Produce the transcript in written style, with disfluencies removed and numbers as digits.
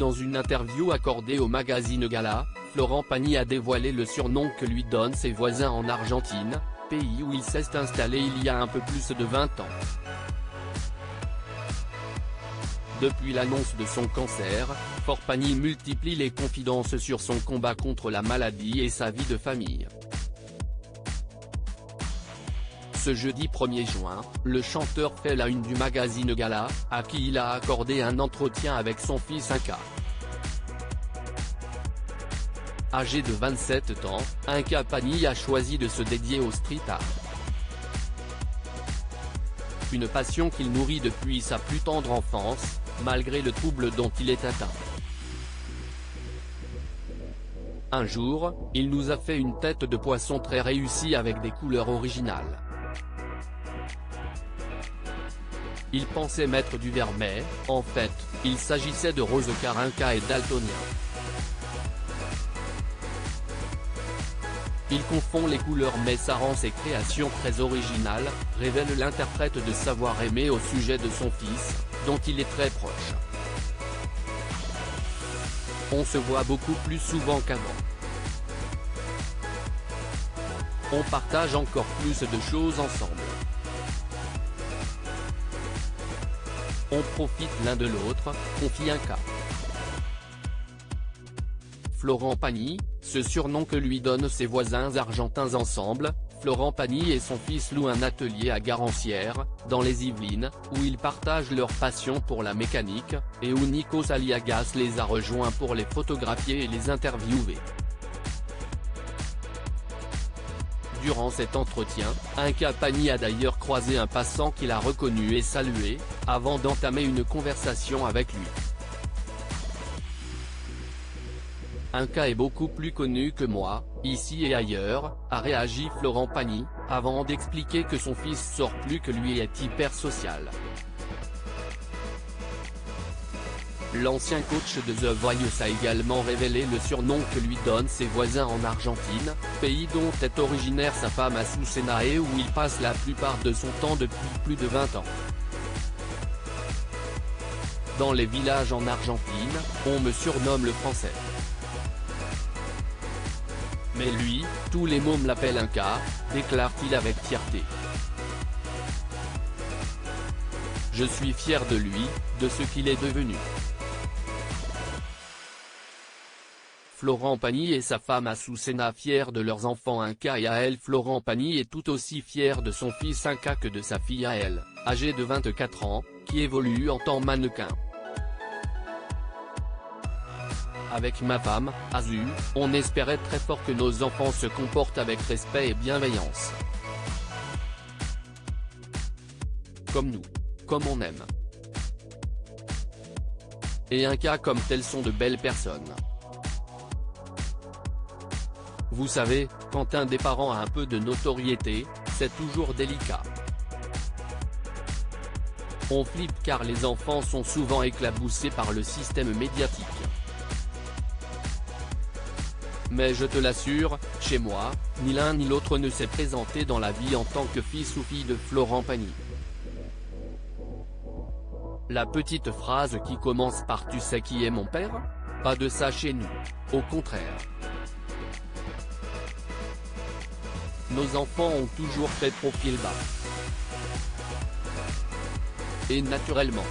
Dans une interview accordée au magazine Gala, Florent Pagny a dévoilé le surnom que lui donnent ses voisins en Argentine, pays où il s'est installé il y a un peu plus de 20 ans. Depuis l'annonce de son cancer, Florent Pagny multiplie les confidences sur son combat contre la maladie et sa vie de famille. Ce jeudi 1er juin, le chanteur fait la une du magazine Gala, à qui il a accordé un entretien avec son fils Inca. Âgé de 27 ans, Inca Pagny a choisi de se dédier au street art. Une passion qu'il nourrit depuis sa plus tendre enfance, malgré le trouble dont il est atteint. Un jour, il nous a fait une tête de poisson très réussie avec des couleurs originales. Il pensait mettre du vert mais, en fait, il s'agissait de rose car Inca est daltonien. Il confond les couleurs mais ça rend ses créations très originales, révèle l'interprète de Savoir Aimer au sujet de son fils, dont il est très proche. On se voit beaucoup plus souvent qu'avant. On partage encore plus de choses ensemble. On profite l'un de l'autre, confie Inca. Florent Pagny, ce surnom que lui donnent ses voisins argentins ensemble, Florent Pagny et son fils louent un atelier à Garancières, dans les Yvelines, où ils partagent leur passion pour la mécanique, et où Nikos Aliagas les a rejoints pour les photographier et les interviewer. Durant cet entretien, Inca Pagny a d'ailleurs croisé un passant qu'il a reconnu et salué, avant d'entamer une conversation avec lui. Inca est beaucoup plus connu que moi, ici et ailleurs, a réagi Florent Pagny, avant d'expliquer que son fils sort plus que lui est hyper social. L'ancien coach de The Voice a également révélé le surnom que lui donnent ses voisins en Argentine, pays dont est originaire sa femme Azucena et où il passe la plupart de son temps depuis plus de 20 ans. Dans les villages en Argentine, on me surnomme le français. Mais lui, tous les mômes l'appellent Inca, déclare-t-il avec fierté. Je suis fier de lui, de ce qu'il est devenu. Florent Pagny et sa femme Azucena fiers de leurs enfants Inca et à elle Florent Pagny est tout aussi fier de son fils Inca que de sa fille à elle, âgée de 24 ans, qui évolue en tant mannequin. Avec ma femme, Azu, on espérait très fort que nos enfants se comportent avec respect et bienveillance. Comme nous. Comme on aime. Et Inca comme tel sont de belles personnes. Vous savez, quand un des parents a un peu de notoriété, c'est toujours délicat. On flippe car les enfants sont souvent éclaboussés par le système médiatique. Mais je te l'assure, chez moi, ni l'un ni l'autre ne s'est présenté dans la vie en tant que fils ou fille de Florent Pagny. La petite phrase qui commence par « Tu sais qui est mon père ?» Pas de ça chez nous. Au contraire. Nos enfants ont toujours fait profil bas. Et naturellement.